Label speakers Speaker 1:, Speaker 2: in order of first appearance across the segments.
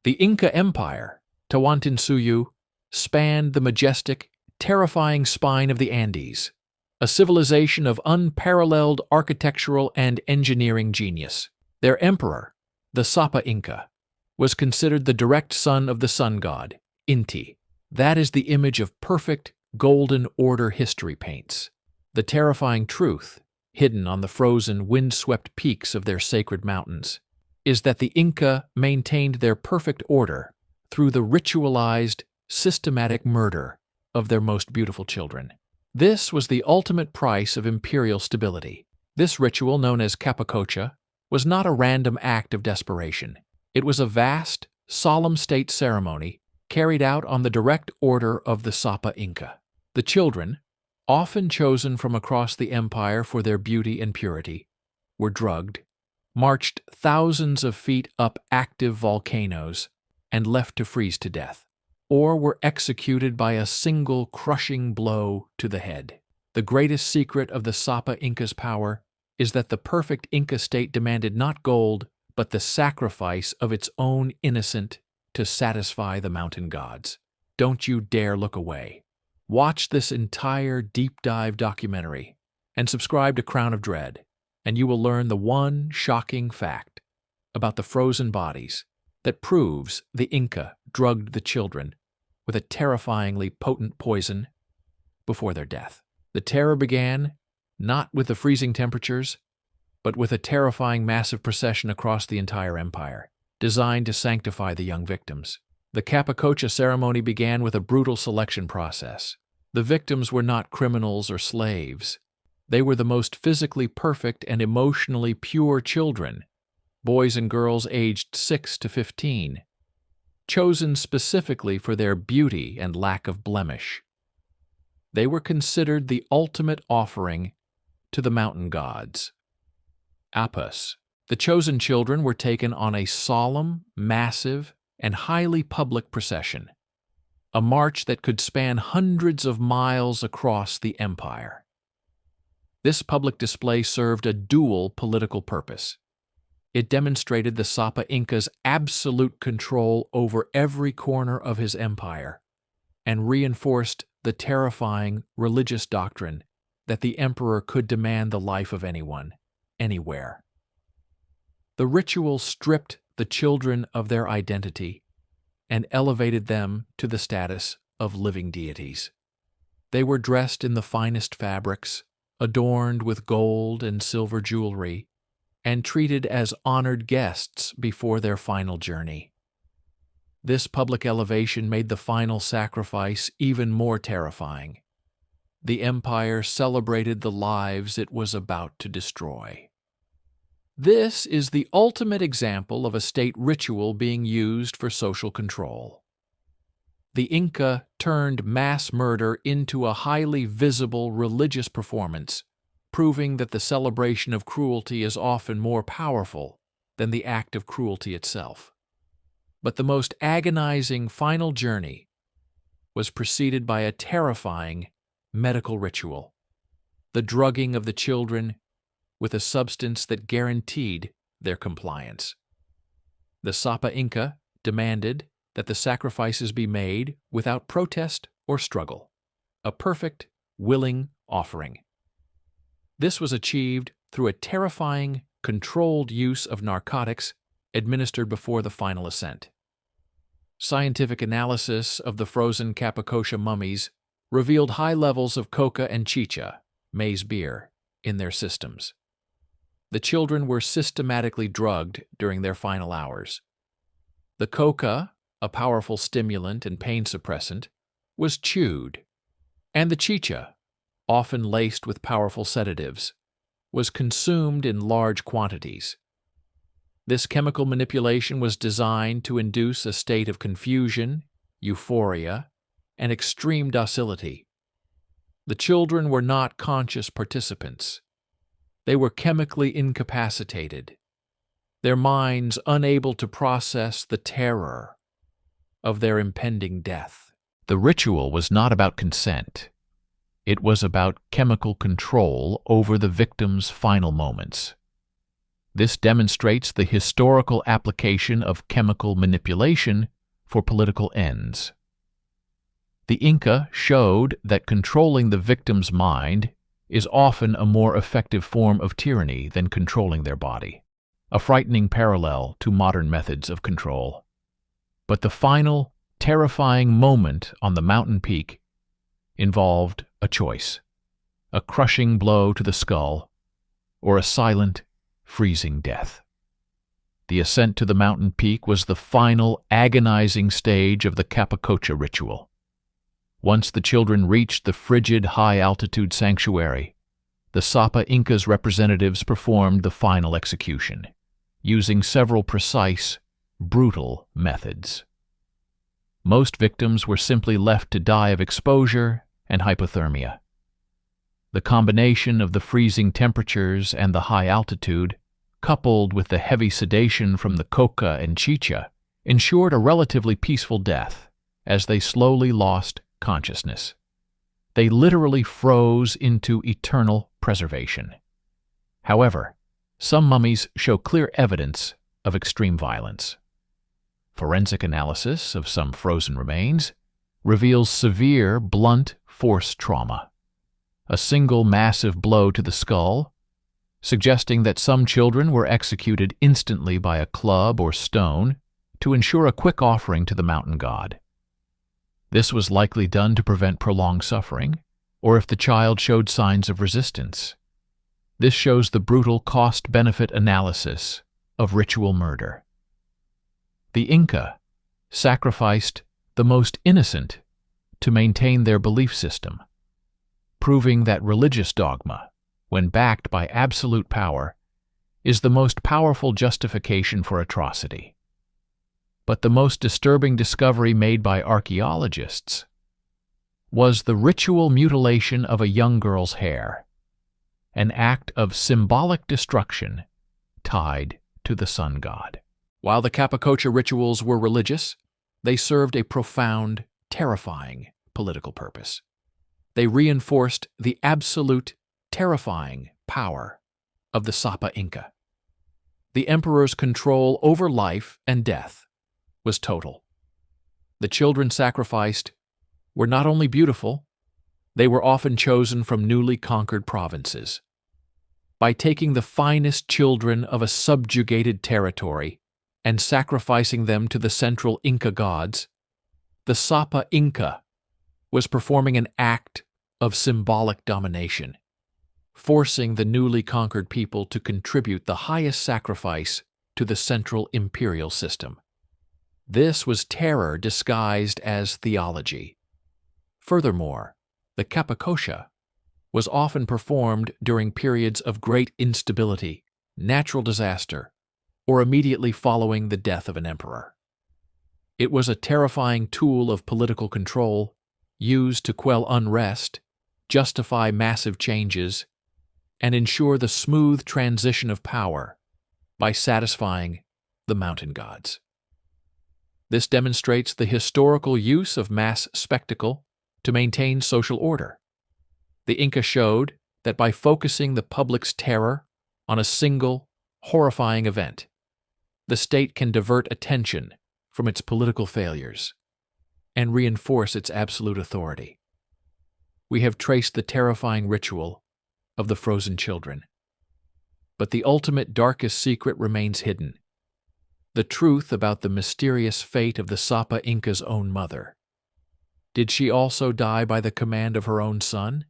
Speaker 1: The Inca Empire, Tawantinsuyu, spanned the majestic, terrifying spine of the Andes, a civilization of unparalleled architectural and engineering genius. Their emperor, the Sapa Inca, was considered the direct son of the sun god, Inti. That is the image of perfect, golden order history paints. The terrifying truth, hidden on the frozen, wind-swept peaks of their sacred mountains, is that the Inca maintained their perfect order through the ritualized, systematic murder of their most beautiful children. This was the ultimate price of imperial stability. This ritual, known as Capacocha, was not a random act of desperation. It was a vast, solemn state ceremony carried out on the direct order of the Sapa Inca. The children, often chosen from across the empire for their beauty and purity, were drugged, marched thousands of feet up active volcanoes, and left to freeze to death, or were executed by a single crushing blow to the head. The greatest secret of the Sapa Inca's power is that the perfect Inca state demanded not gold, but the sacrifice of its own innocent to satisfy the mountain gods. Don't you dare look away. Watch this entire deep dive documentary and subscribe to Crown of Dread, and you will learn the one shocking fact about the frozen bodies that proves the Inca drugged the children with a terrifyingly potent poison before their death. The terror began not with the freezing temperatures, but with a terrifying massive procession across the entire empire, designed to sanctify the young victims. The Capacocha ceremony began with a brutal selection process. The victims were not criminals or slaves. They were the most physically perfect and emotionally pure children, boys and girls aged 6 to 15, chosen specifically for their beauty and lack of blemish. They were considered the ultimate offering to the mountain gods. Apus. The chosen children were taken on a solemn, massive, and highly public procession, a march that could span hundreds of miles across the empire. This public display served a dual political purpose. It demonstrated the Sapa Inca's absolute control over every corner of his empire and reinforced the terrifying religious doctrine that the emperor could demand the life of anyone, anywhere. The ritual stripped the children of their identity and elevated them to the status of living deities. They were dressed in the finest fabrics, adorned with gold and silver jewelry, and treated as honored guests before their final journey. This public elevation made the final sacrifice even more terrifying. The empire celebrated the lives it was about to destroy. This is the ultimate example of a state ritual being used for social control. The Inca turned mass murder into a highly visible religious performance, proving that the celebration of cruelty is often more powerful than the act of cruelty itself. But the most agonizing final journey was preceded by a terrifying medical ritual, the drugging of the children with a substance that guaranteed their compliance. The Sapa Inca demanded that the sacrifices be made without protest or struggle, a perfect, willing offering. This was achieved through a terrifying, controlled use of narcotics administered before the final ascent. Scientific analysis of the frozen Capacocha mummies revealed high levels of coca and chicha, maize beer, in their systems. The children were systematically drugged during their final hours. The coca, a powerful stimulant and pain suppressant, was chewed, and the chicha, often laced with powerful sedatives, was consumed in large quantities. This chemical manipulation was designed to induce a state of confusion, euphoria, and extreme docility. The children were not conscious participants. They were chemically incapacitated, their minds unable to process the terror of their impending death. The ritual was not about consent. It was about chemical control over the victim's final moments. This demonstrates the historical application of chemical manipulation for political ends. The Inca showed that controlling the victim's mind is often a more effective form of tyranny than controlling their body, a frightening parallel to modern methods of control. But the final, terrifying moment on the mountain peak involved a choice: a crushing blow to the skull or a silent, freezing death. The ascent to the mountain peak was the final, agonizing stage of the Capacocha ritual. Once the children reached the frigid, high-altitude sanctuary, the Sapa Inca's representatives performed the final execution, using several precise, brutal methods. Most victims were simply left to die of exposure and hypothermia. The combination of the freezing temperatures and the high altitude, coupled with the heavy sedation from the coca and chicha, ensured a relatively peaceful death as they slowly lost consciousness. They literally froze into eternal preservation. However, some mummies show clear evidence of extreme violence. Forensic analysis of some frozen remains reveals severe, blunt force trauma. A single massive blow to the skull, suggesting that some children were executed instantly by a club or stone to ensure a quick offering to the mountain god. This was likely done to prevent prolonged suffering, or if the child showed signs of resistance. This shows the brutal cost-benefit analysis of ritual murder. The Inca sacrificed the most innocent to maintain their belief system, proving that religious dogma, when backed by absolute power, is the most powerful justification for atrocity. But the most disturbing discovery made by archaeologists was the ritual mutilation of a young girl's hair, an act of symbolic destruction tied to the sun god. While the Capacocha rituals were religious, they served a profound, terrifying political purpose. They reinforced the absolute, terrifying power of the Sapa Inca. The emperor's control over life and death was total. The children sacrificed were not only beautiful, they were often chosen from newly conquered provinces. By taking the finest children of a subjugated territory and sacrificing them to the central Inca gods, the Sapa Inca was performing an act of symbolic domination, forcing the newly conquered people to contribute the highest sacrifice to the central imperial system. This was terror disguised as theology. Furthermore, the Capacocha was often performed during periods of great instability, natural disaster, or immediately following the death of an emperor. It was a terrifying tool of political control, used to quell unrest, justify massive changes, and ensure the smooth transition of power by satisfying the mountain gods. This demonstrates the historical use of mass spectacle to maintain social order. The Inca showed that by focusing the public's terror on a single, horrifying event, the state can divert attention from its political failures and reinforce its absolute authority. We have traced the terrifying ritual of the frozen children, but the ultimate darkest secret remains hidden: the truth about the mysterious fate of the Sapa Inca's own mother. Did she also die by the command of her own son?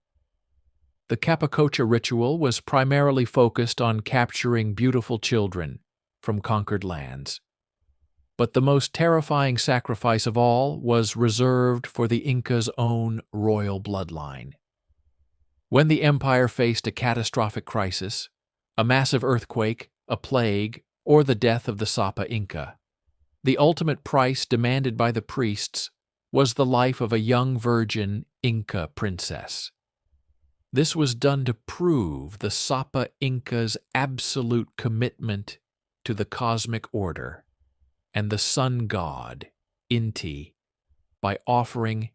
Speaker 1: The Capacocha ritual was primarily focused on capturing beautiful children from conquered lands. But the most terrifying sacrifice of all was reserved for the Inca's own royal bloodline. When the empire faced a catastrophic crisis, a massive earthquake, a plague, or the death of the Sapa Inca, the ultimate price demanded by the priests was the life of a young virgin Inca princess. This was done to prove the Sapa Inca's absolute commitment to the cosmic order and the sun god, Inti, by offering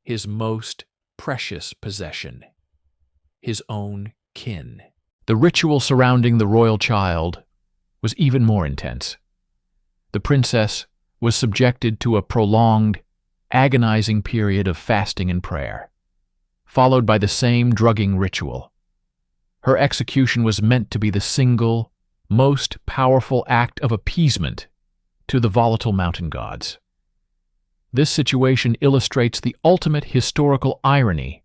Speaker 1: his most precious possession, his own kin. The ritual surrounding the royal child was even more intense. The princess was subjected to a prolonged, agonizing period of fasting and prayer, followed by the same drugging ritual. Her execution was meant to be the single, most powerful act of appeasement to the volatile mountain gods. This situation illustrates the ultimate historical irony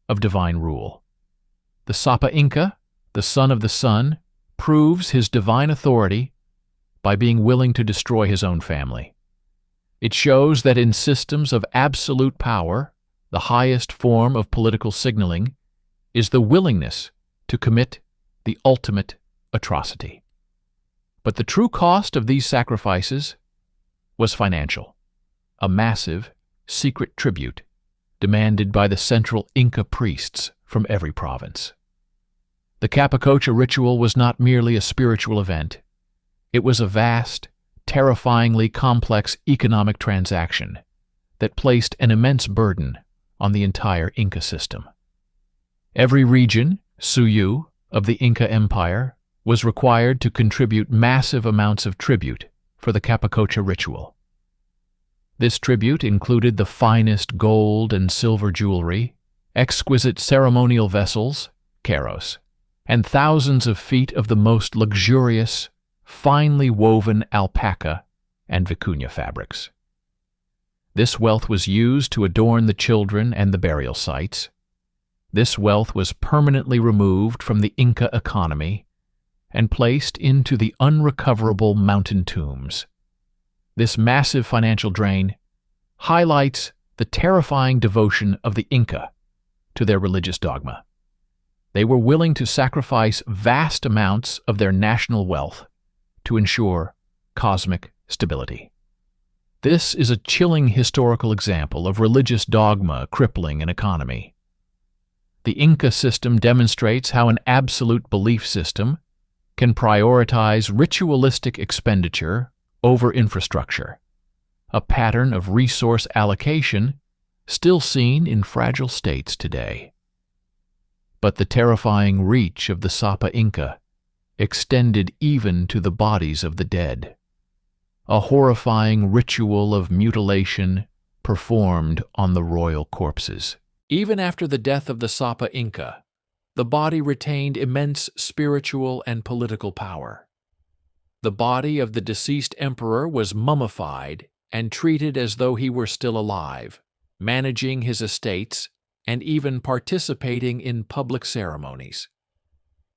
Speaker 1: of divine rule. The Sapa Inca, the son of the sun, proves his divine authority by being willing to destroy his own family. It shows that in systems of absolute power, the highest form of political signaling is the willingness to commit the ultimate atrocity. But the true cost of these sacrifices was financial, a massive, secret tribute demanded by the central Inca priests from every province. The Capacocha ritual was not merely a spiritual event. It was a vast, terrifyingly complex economic transaction that placed an immense burden on the entire Inca system. Every region, Suyu, of the Inca Empire was required to contribute massive amounts of tribute for the Capacocha ritual. This tribute included the finest gold and silver jewelry, exquisite ceremonial vessels, pharaohs, and thousands of feet of the most luxurious, finely woven alpaca and vicuña fabrics. This wealth was used to adorn the children and the burial sites. This wealth was permanently removed from the Inca economy and placed into the unrecoverable mountain tombs. This massive financial drain highlights the terrifying devotion of the Inca to their religious dogma. They were willing to sacrifice vast amounts of their national wealth to ensure cosmic stability. This is a chilling historical example of religious dogma crippling an economy. The Inca system demonstrates how an absolute belief system can prioritize ritualistic expenditure over infrastructure, a pattern of resource allocation still seen in fragile states today. But the terrifying reach of the Sapa Inca extended even to the bodies of the dead. A horrifying ritual of mutilation performed on the royal corpses. Even after the death of the Sapa Inca, the body retained immense spiritual and political power. The body of the deceased emperor was mummified and treated as though he were still alive, managing his estates and even participating in public ceremonies.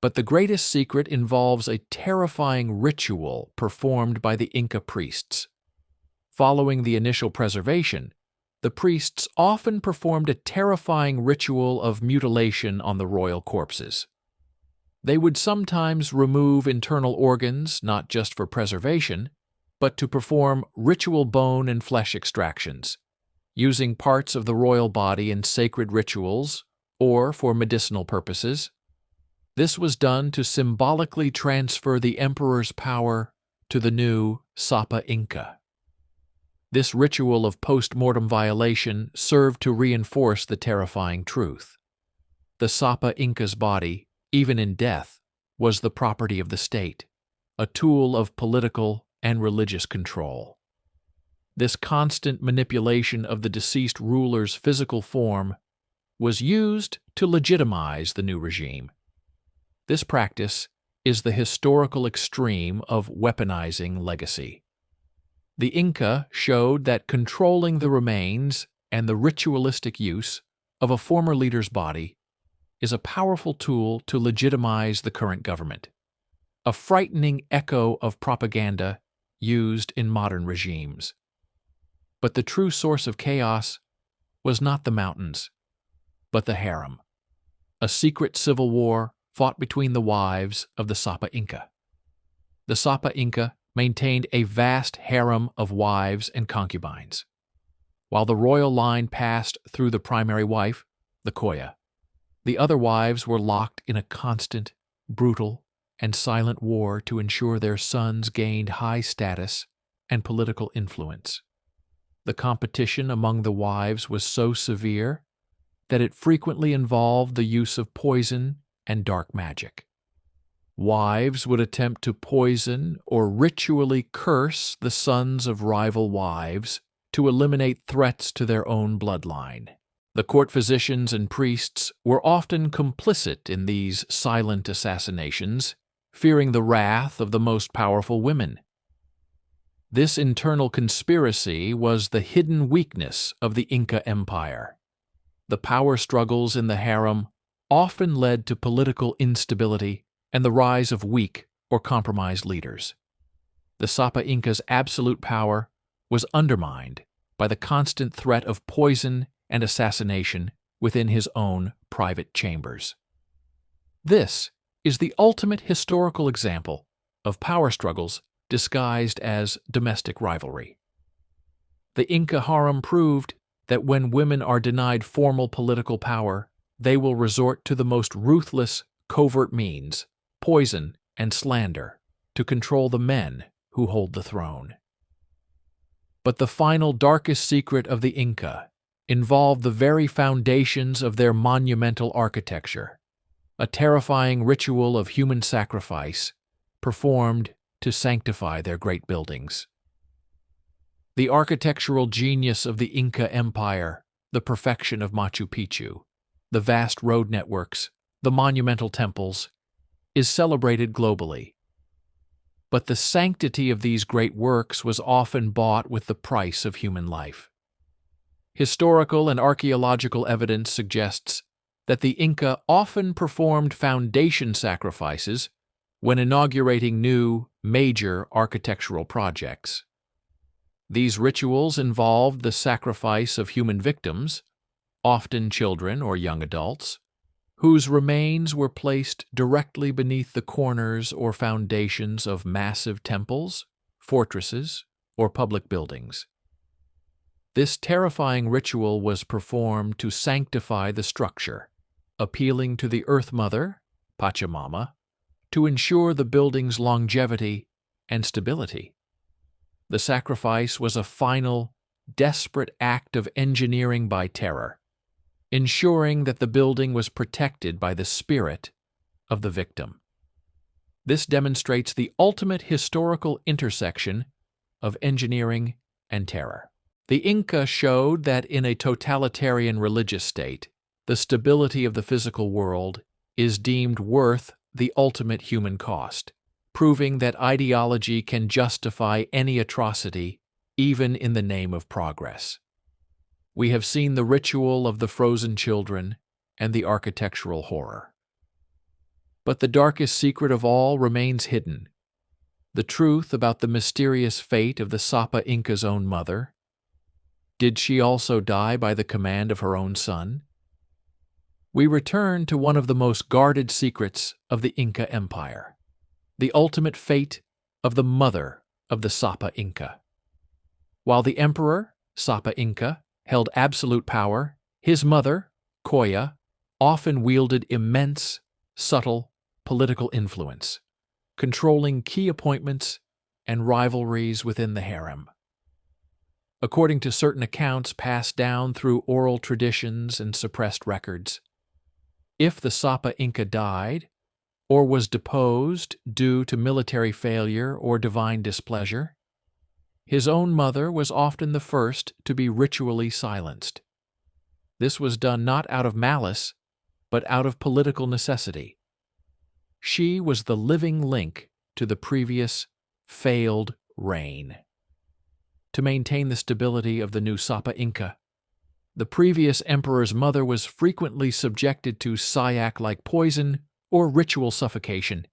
Speaker 1: But the greatest secret involves a terrifying ritual performed by the Inca priests. Following the initial preservation, the priests often performed a terrifying ritual of mutilation on the royal corpses. They would sometimes remove internal organs not just for preservation, but to perform ritual bone and flesh extractions, using parts of the royal body in sacred rituals or for medicinal purposes. This was done to symbolically transfer the emperor's power to the new Sapa Inca. This ritual of post-mortem violation served to reinforce the terrifying truth. The Sapa Inca's body, even in death, was the property of the state, a tool of political and religious control. This constant manipulation of the deceased ruler's physical form was used to legitimize the new regime. This practice is the historical extreme of weaponizing legacy. The Inca showed that controlling the remains and the ritualistic use of a former leader's body is a powerful tool to legitimize the current government, a frightening echo of propaganda used in modern regimes. But the true source of chaos was not the mountains, but the harem, a secret civil war fought between the wives of the Sapa Inca. The Sapa Inca maintained a vast harem of wives and concubines. While the royal line passed through the primary wife, the Koya, the other wives were locked in a constant, brutal, and silent war to ensure their sons gained high status and political influence. The competition among the wives was so severe that it frequently involved the use of poison and dark magic. Wives would attempt to poison or ritually curse the sons of rival wives to eliminate threats to their own bloodline. The court physicians and priests were often complicit in these silent assassinations, fearing the wrath of the most powerful women. This internal conspiracy was the hidden weakness of the Inca Empire. The power struggles in the harem often led to political instability and the rise of weak or compromised leaders. The Sapa Inca's absolute power was undermined by the constant threat of poison and assassination within his own private chambers. This is the ultimate historical example of power struggles disguised as domestic rivalry. The Inca harem proved that when women are denied formal political power, they will resort to the most ruthless, covert means, poison and slander, to control the men who hold the throne. But the final darkest secret of the Inca involved the very foundations of their monumental architecture, a terrifying ritual of human sacrifice performed to sanctify their great buildings. The architectural genius of the Inca Empire, the perfection of Machu Picchu, the vast road networks, the monumental temples, is celebrated globally. But the sanctity of these great works was often bought with the price of human life. Historical and archaeological evidence suggests that the Inca often performed foundation sacrifices when inaugurating new, major architectural projects. These rituals involved the sacrifice of human victims, often children or young adults, whose remains were placed directly beneath the corners or foundations of massive temples, fortresses, or public buildings. This terrifying ritual was performed to sanctify the structure, appealing to the Earth Mother, Pachamama, to ensure the building's longevity and stability. The sacrifice was a final, desperate act of engineering by terror, ensuring that the building was protected by the spirit of the victim. This demonstrates the ultimate historical intersection of engineering and terror. The Inca showed that in a totalitarian religious state, the stability of the physical world is deemed worth the ultimate human cost, proving that ideology can justify any atrocity, even in the name of progress. We have seen the ritual of the frozen children and the architectural horror. But the darkest secret of all remains hidden: the truth about the mysterious fate of the Sapa Inca's own mother. Did she also die by the command of her own son? We return to one of the most guarded secrets of the Inca Empire: the ultimate fate of the mother of the Sapa Inca. While the emperor, Sapa Inca, held absolute power, his mother, Koya, often wielded immense, subtle political influence, controlling key appointments and rivalries within the harem. According to certain accounts passed down through oral traditions and suppressed records, if the Sapa Inca died or was deposed due to military failure or divine displeasure, his own mother was often the first to be ritually silenced. This was done not out of malice, but out of political necessity. She was the living link to the previous failed reign. To maintain the stability of the new Sapa Inca, the previous emperor's mother was frequently subjected to Sayak-like poison or ritual suffocation,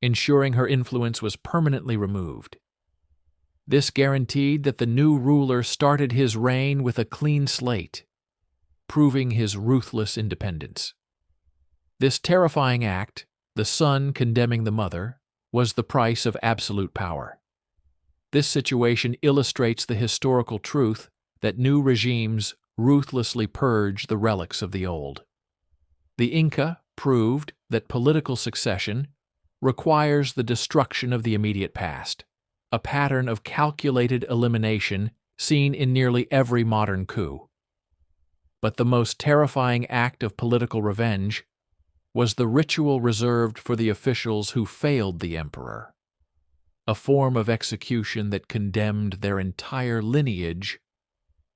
Speaker 1: ensuring her influence was permanently removed. This guaranteed that the new ruler started his reign with a clean slate, proving his ruthless independence. This terrifying act, the son condemning the mother, was the price of absolute power. This situation illustrates the historical truth that new regimes ruthlessly purge the relics of the old. The Inca proved that political succession requires the destruction of the immediate past, a pattern of calculated elimination seen in nearly every modern coup. But the most terrifying act of political revenge was the ritual reserved for the officials who failed the emperor, a form of execution that condemned their entire lineage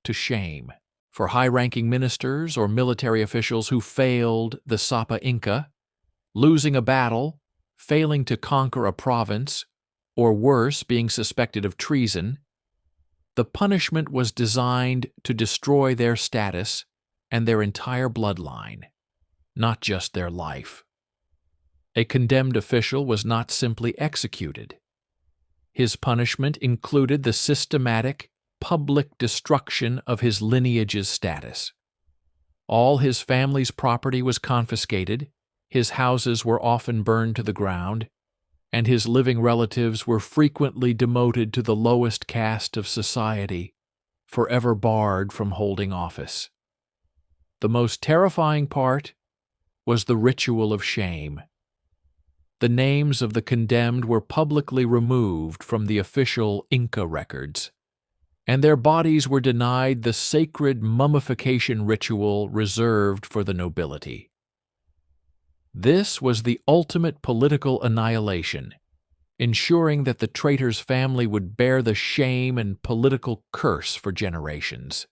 Speaker 1: to shame. For high-ranking ministers or military officials who failed the Sapa Inca, losing a battle, failing to conquer a province, or worse, being suspected of treason, the punishment was designed to destroy their status and their entire bloodline, not just their life. A condemned official was not simply executed. His punishment included the systematic, public destruction of his lineage's status. All his family's property was confiscated, his houses were often burned to the ground, and his living relatives were frequently demoted to the lowest caste of society, forever barred from holding office. The most terrifying part was the ritual of shame. The names of the condemned were publicly removed from the official Inca records, and their bodies were denied the sacred mummification ritual reserved for the nobility. This was the ultimate political annihilation, ensuring that the traitor's family would bear the shame and political curse for generations.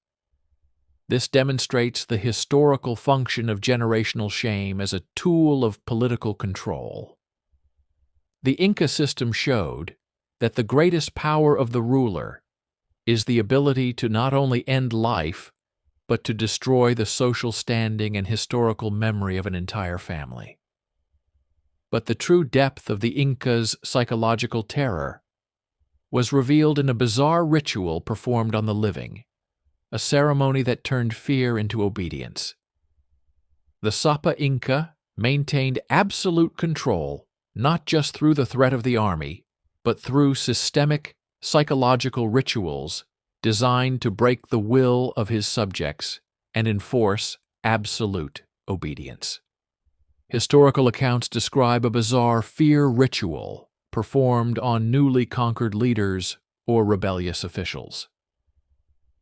Speaker 1: This demonstrates the historical function of generational shame as a tool of political control. The Inca system showed that the greatest power of the ruler is the ability to not only end life, but to destroy the social standing and historical memory of an entire family. But the true depth of the Incas' psychological terror was revealed in a bizarre ritual performed on the living, a ceremony that turned fear into obedience. The Sapa Inca maintained absolute control not just through the threat of the army, but through systemic psychological rituals designed to break the will of his subjects and enforce absolute obedience. Historical accounts describe a bizarre fear ritual performed on newly conquered leaders or rebellious officials.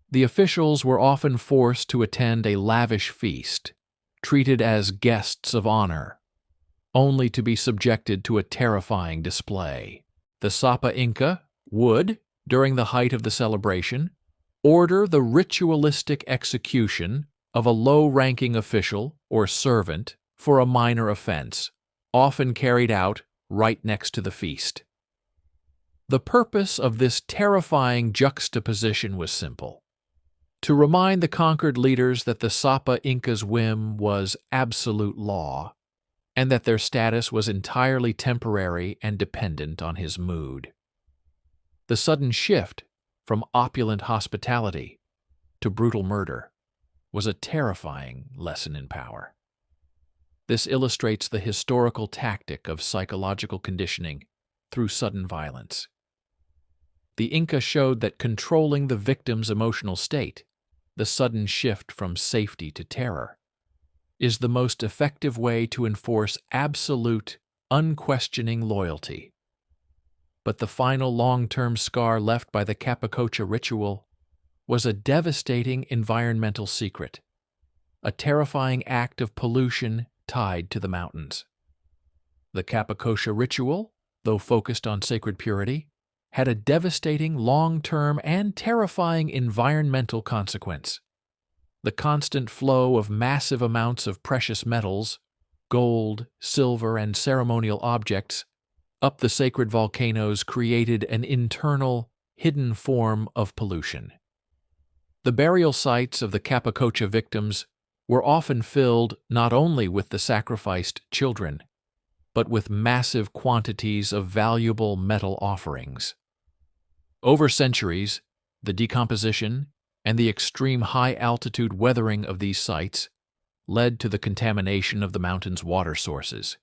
Speaker 1: The officials were often forced to attend a lavish feast, treated as guests of honor, only to be subjected to a terrifying display. The Sapa Inca would, during the height of the celebration, order the ritualistic execution of a low-ranking official or servant for a minor offense, often carried out right next to the feast. The purpose of this terrifying juxtaposition was simple: to remind the conquered leaders that the Sapa Inca's whim was absolute law, and that their status was entirely temporary and dependent on his mood. The sudden shift from opulent hospitality to brutal murder was a terrifying lesson in power. This illustrates the historical tactic of psychological conditioning through sudden violence. The Inca showed that controlling the victim's emotional state, the sudden shift from safety to terror, is the most effective way to enforce absolute, unquestioning loyalty. But the final long-term scar left by the Capacocha ritual was a devastating environmental secret, a terrifying act of pollution tied to the mountains. The Capacocha ritual, though focused on sacred purity, had a devastating long-term and terrifying environmental consequence. The constant flow of massive amounts of precious metals, gold, silver, and ceremonial objects up the sacred volcanoes created an internal, hidden form of pollution. The burial sites of the Capacocha victims were often filled not only with the sacrificed children, but with massive quantities of valuable metal offerings. Over centuries, the decomposition and the extreme high-altitude weathering of these sites led to the contamination of the mountain's water sources,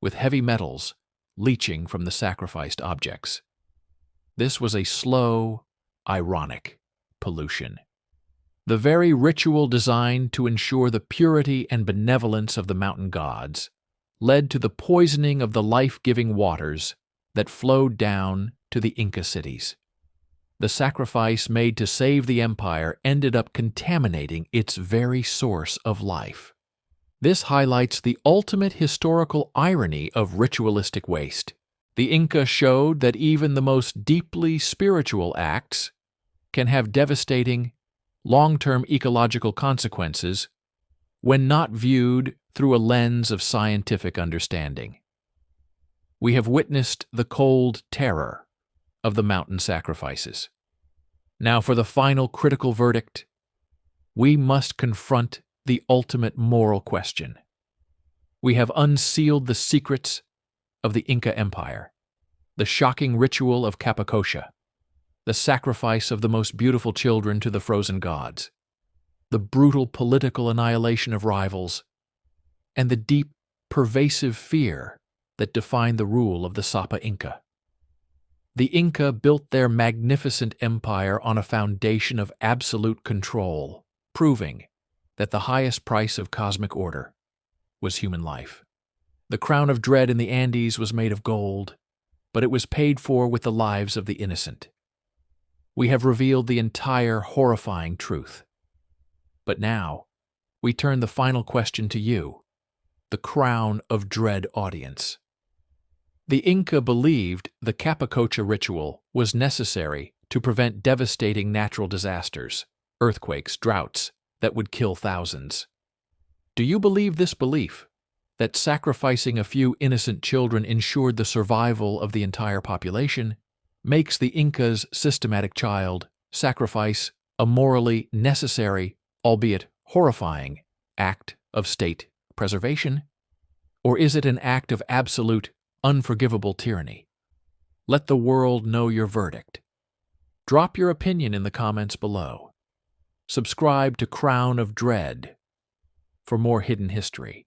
Speaker 1: with heavy metals leaching from the sacrificed objects. This was a slow, ironic pollution. The very ritual designed to ensure the purity and benevolence of the mountain gods led to the poisoning of the life-giving waters that flowed down to the Inca cities. The sacrifice made to save the empire ended up contaminating its very source of life. This highlights the ultimate historical irony of ritualistic waste. The Inca showed that even the most deeply spiritual acts can have devastating, long-term ecological consequences when not viewed through a lens of scientific understanding. We have witnessed the cold terror of the mountain sacrifices. Now for the final critical verdict, we must confront the ultimate moral question. We have unsealed the secrets of the Inca Empire, the shocking ritual of Capacocha, the sacrifice of the most beautiful children to the frozen gods, the brutal political annihilation of rivals, and the deep, pervasive fear that defined the rule of the Sapa Inca. The Inca built their magnificent empire on a foundation of absolute control, proving that the highest price of cosmic order was human life. The crown of dread in the Andes was made of gold, but it was paid for with the lives of the innocent. We have revealed the entire horrifying truth. But now, we turn the final question to you, the crown of dread audience. The Inca believed the Capacocha ritual was necessary to prevent devastating natural disasters, earthquakes, droughts that would kill thousands. Do you believe this belief, that sacrificing a few innocent children ensured the survival of the entire population, makes the Incas' systematic child sacrifice a morally necessary, albeit horrifying, act of state preservation? Or is it an act of absolute, unforgivable tyranny? Let the world know your verdict. Drop your opinion in the comments below. Subscribe to Crown of Dread for more hidden history.